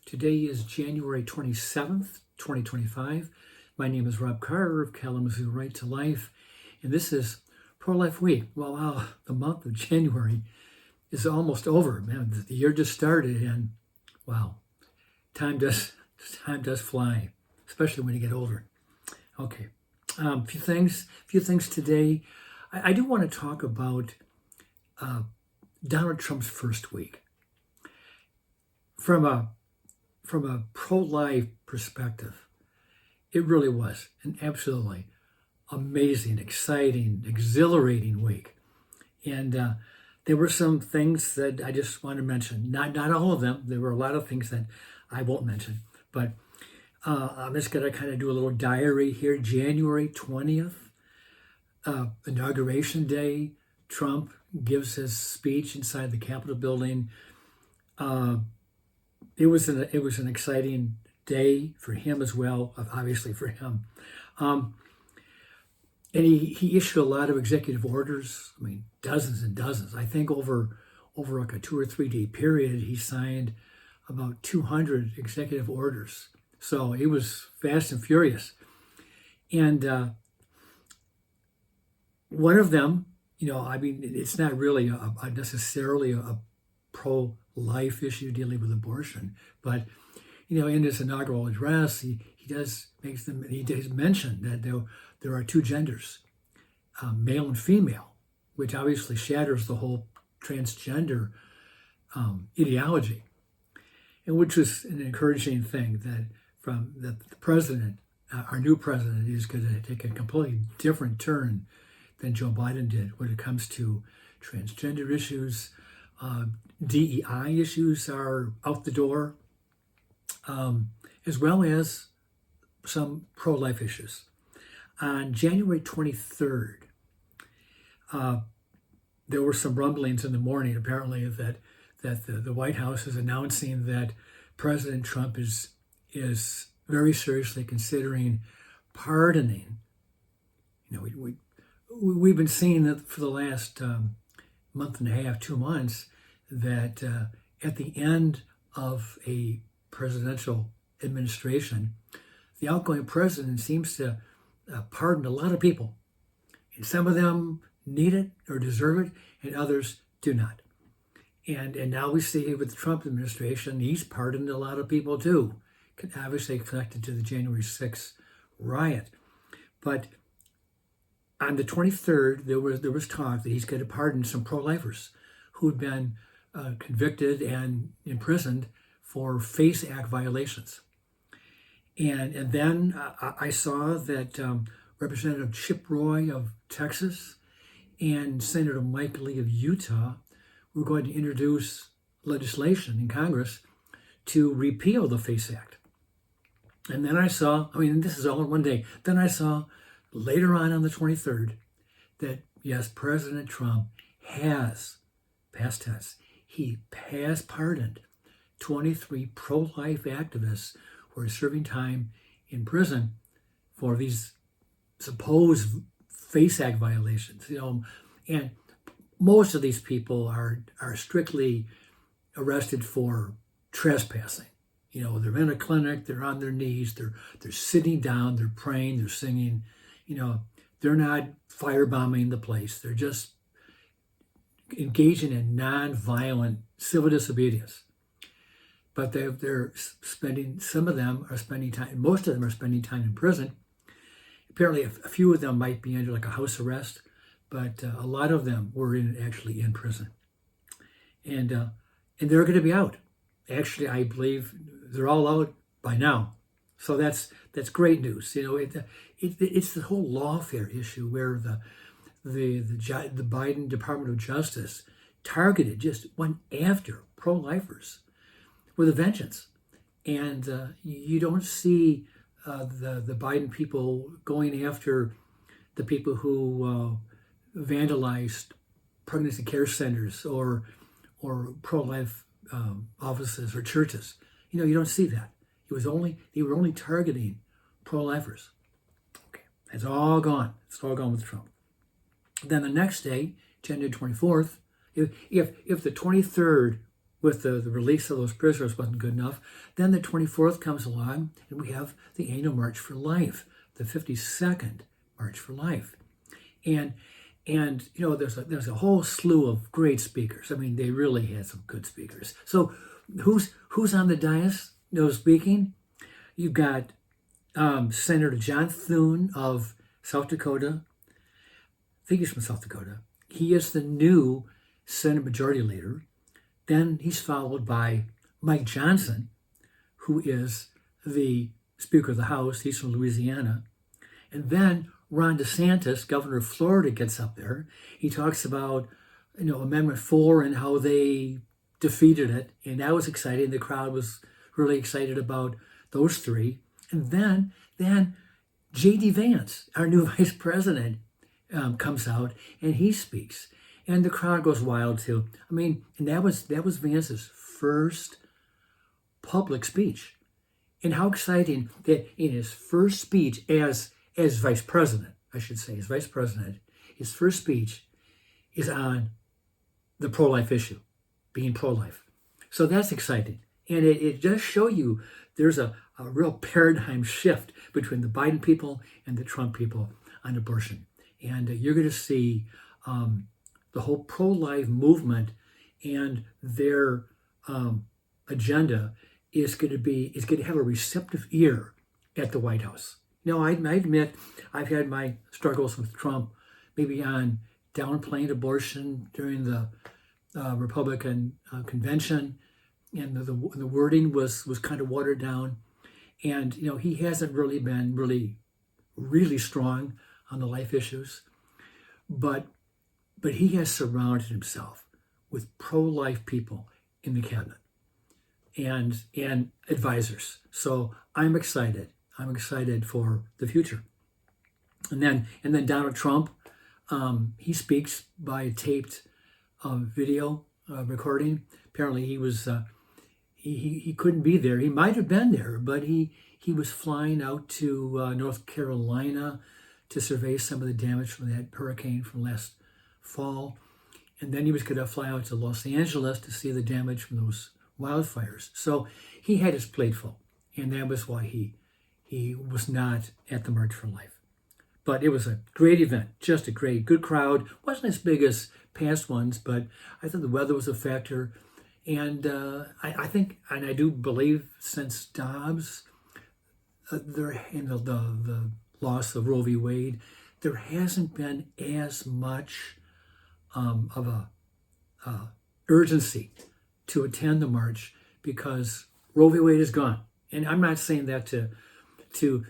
Today is January 27th, 2025. My name is Rob Carter of Kalamazoo Right to Life, and this is Pro-Life Week. Well, wow, the month of January is almost over. Man, the year just started, and wow, time does fly, especially when you get older. Okay, a few things today. I do want to talk about Donald Trump's first week. From a pro-life perspective, it really was an absolutely amazing, exciting, exhilarating week. And there were some things that I just want to mention. Not all of them. There were a lot of things that I won't mention. But I'm just going to kind of do a little diary here. January 20th, Inauguration Day. Trump gives his speech inside the Capitol building. It was an exciting day for him as well, obviously for him. And he issued a lot of executive orders. I mean, dozens and dozens. I think over like a 2 or 3 day period, he signed about 200 executive orders. So it was fast and furious. And one of them, I mean, it's not really necessarily a pro-life issue dealing with abortion, but in his inaugural address, he does mention that there are two genders, male and female, which obviously shatters the whole transgender ideology, and which was an encouraging thing that the president, our new president, is going to take a completely different turn than Joe Biden did when it comes to transgender issues. DEI issues are out the door, as well as some pro-life issues. On January 23rd, there were some rumblings in the morning, apparently, that the White House is announcing that President Trump is very seriously considering pardoning. We've been seeing that for the last month and a half, 2 months, that at the end of a presidential administration, the outgoing president seems to pardon a lot of people. And some of them need it or deserve it, and others do not. And now we see with the Trump administration, he's pardoned a lot of people too, obviously connected to the January 6th riot. But on the 23rd, there was talk that he's going to pardon some pro-lifers who'd been convicted and imprisoned for FACE Act violations. And then I saw that Representative Chip Roy of Texas and Senator Mike Lee of Utah were going to introduce legislation in Congress to repeal the FACE Act. And then I saw, this is all in one day, then I saw later on the 23rd that, yes, President Trump has, past tense, he has pardoned 23 pro-life activists who are serving time in prison for these supposed FACE Act violations. And most of these people are strictly arrested for trespassing. They're in a clinic, they're on their knees, they're sitting down, they're praying, they're singing. They're not firebombing the place. They're just engaging in non-violent civil disobedience. But they're spending, some of them are spending time, most of them are spending time in prison. Apparently, a few of them might be under like a house arrest, but a lot of them were actually in prison. And they're going to be out. Actually, I believe they're all out by now. So that's great news. It's the whole lawfare issue where the Biden Department of Justice went after pro-lifers with a vengeance, and you don't see the Biden people going after the people who vandalized pregnancy care centers or pro-life offices or churches. You don't see that. They were only targeting pro-lifers. Okay, it's all gone. It's all gone with Trump. Then the next day, January 24th, if the 23rd with the release of those prisoners wasn't good enough. Then the 24th comes along, and we have the annual March for Life, the 52nd March for Life. And there's a whole slew of great speakers. I mean, they really had some good speakers. So who's on the dais, speaking? You've got Senator John Thune of South Dakota. I think he's from South Dakota. He is the new Senate Majority Leader. Then he's followed by Mike Johnson, who is the Speaker of the House. He's from Louisiana. And then Ron DeSantis, governor of Florida, gets up there. He talks about, Amendment 4 and how they defeated it. And that was exciting. The crowd was really excited about those three. And then J.D. Vance, our new vice president, comes out and he speaks. And the crowd goes wild too. I mean, and that was Vance's first public speech. And how exciting that in his first speech as vice president, I should say, as vice president, his first speech is on the pro-life issue, being pro-life. So that's exciting. And it does show you there's a real paradigm shift between the Biden people and the Trump people on abortion. And you're going to see the whole pro-life movement and their agenda is going to have a receptive ear at the White House. Now, I admit I've had my struggles with Trump, maybe on downplaying abortion during the Republican convention, and the wording was kind of watered down. And, he hasn't really been really strong on the life issues. But he has surrounded himself with pro-life people in the cabinet and advisors. So I'm excited. I'm excited for the future. And then Donald Trump, he speaks by a taped video recording. Apparently he was he couldn't be there. He might have been there, but he was flying out to North Carolina to survey some of the damage from that hurricane from last fall. And then he was going to fly out to Los Angeles to see the damage from those wildfires. So he had his plate full, and that was why he was not at the March for Life. But it was a great event, just a good crowd. Wasn't as big as past ones, but I thought the weather was a factor. And I think, and I do believe, since Dobbs, the loss of Roe v. Wade, there hasn't been as much of a urgency to attend the march because Roe v. Wade is gone. And I'm not saying that to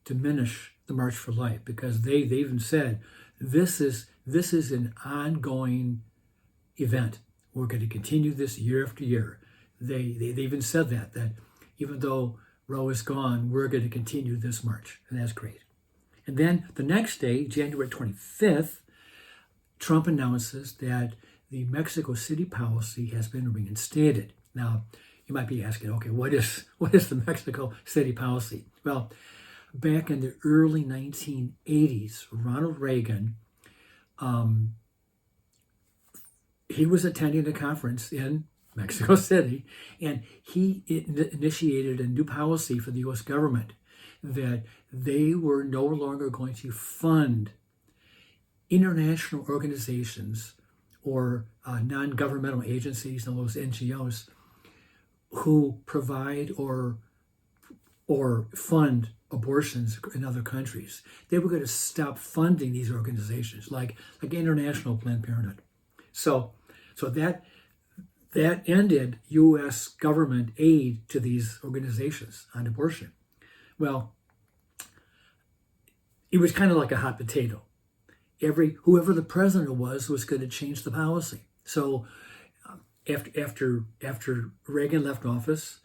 diminish the March for Life, because they even said this is an ongoing event. We're going to continue this year after year. They even said that even though Roe is gone, we're going to continue this march, and that's great. And then the next day, January 25th, Trump announces that the Mexico City policy has been reinstated. Now, you might be asking, okay, what is the Mexico City policy? Well, back in the early 1980s, Ronald Reagan, he was attending a conference in Mexico City, and he initiated a new policy for the U.S. government that they were no longer going to fund international organizations or non-governmental agencies and those NGOs who provide or fund abortions in other countries. They were going to stop funding these organizations like International Planned Parenthood. So that ended U.S. government aid to these organizations on abortion. Well, it was kind of like a hot potato. Whoever the president was going to change the policy. So after Reagan left office,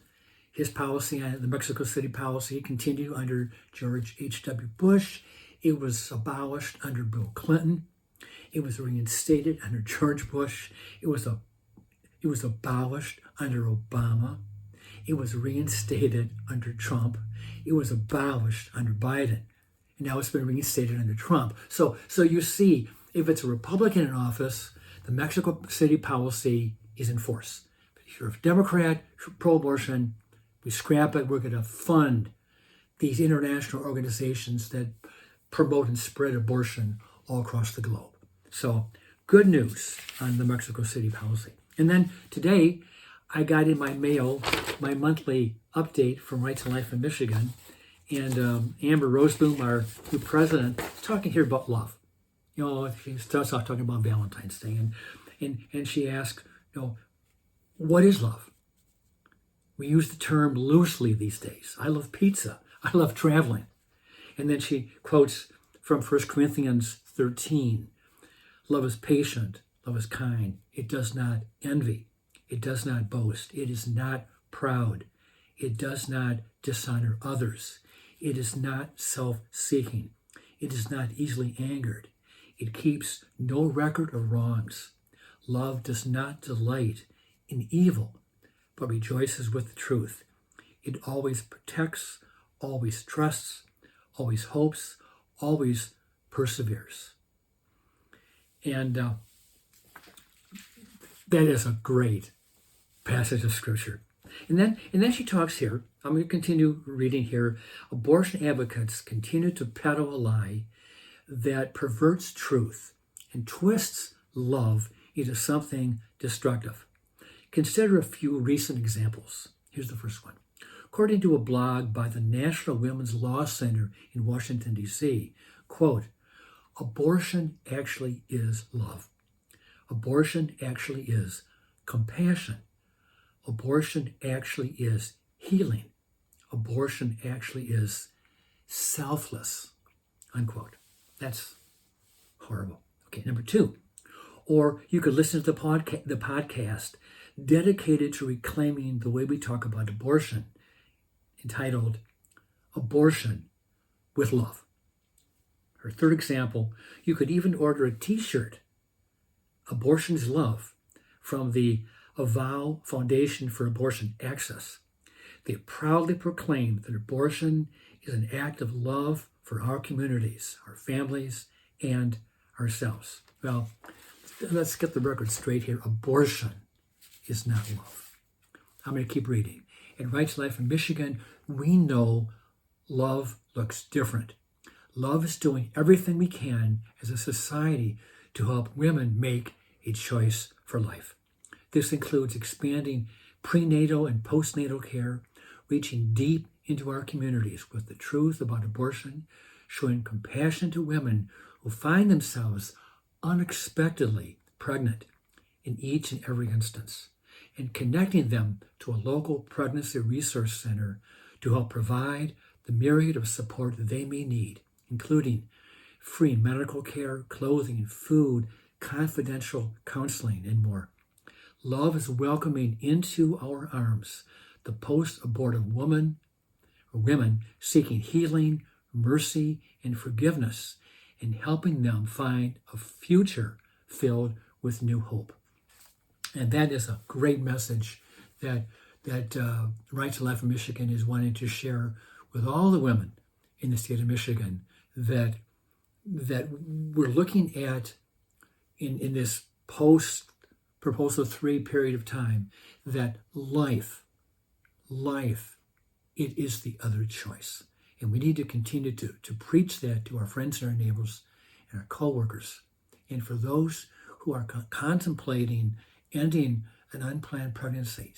his policy, the Mexico City policy, continued under George H.W. Bush. It was abolished under Bill Clinton. It was reinstated under George Bush. It was abolished under Obama. It was reinstated under Trump. It was abolished under Biden. And now it's been reinstated under Trump. So you see, if it's a Republican in office, the Mexico City policy is in force. But you're a Democrat, you're pro-abortion, we scrap it. We're going to fund these international organizations that promote and spread abortion all across the globe. So good news on the Mexico City policy. And then today, I got in my mail my monthly update from Right to Life in Michigan. And Amber Roseboom, our new president, is talking here about love. You know, she starts off talking about Valentine's Day. And she asked, you know, what is love? We use the term loosely these days. I love pizza. I love traveling. And then she quotes from 1 Corinthians 13. Love is patient. Love is kind. It does not envy. It does not boast. It is not proud. It does not dishonor others. It is not self-seeking. It is not easily angered. It keeps no record of wrongs. Love does not delight in evil, but rejoices with the truth. It always protects, always trusts, always hopes, always perseveres. And that is a great passage of Scripture. And then she talks here, I'm going to continue reading here. Abortion advocates continue to peddle a lie that perverts truth and twists love into something destructive. Consider a few recent examples. Here's the first one. According to a blog by the National Women's Law Center in Washington, D.C., quote, abortion actually is love. Abortion actually is compassion. Abortion actually is healing. Abortion actually is selfless, unquote. That's horrible. Okay, number two. Or you could listen to the podcast dedicated to reclaiming the way we talk about abortion, entitled Abortion with Love. Or third example, you could even order a t-shirt, Abortion's Love, from the Avow Foundation for Abortion Access. They proudly proclaim that abortion is an act of love for our communities, our families, and ourselves. Well, let's get the record straight here. Abortion is not love. I'm going to keep reading. At Right to Life in Michigan, we know love looks different. Love is doing everything we can as a society to help women make a choice for life. This includes expanding prenatal and postnatal care, reaching deep into our communities with the truth about abortion, showing compassion to women who find themselves unexpectedly pregnant in each and every instance, and connecting them to a local pregnancy resource center to help provide the myriad of support that they may need, including free medical care, clothing, food, confidential counseling, and more. Love is welcoming into our arms the post-abortive woman or women seeking healing, mercy, and forgiveness, and helping them find a future filled with new hope. And that is a great message that Right to Life in Michigan is wanting to share with all the women in the state of Michigan, that we're looking at in this post-Proposal 3 period of time, that life, it is the other choice. And we need to continue to preach that to our friends and our neighbors and our co-workers. And for those who are contemplating ending an unplanned pregnancy,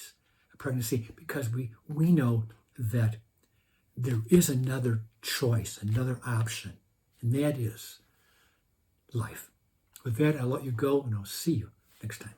because we know that there is another choice, another option, and that is life. With that, I'll let you go, and I'll see you next time.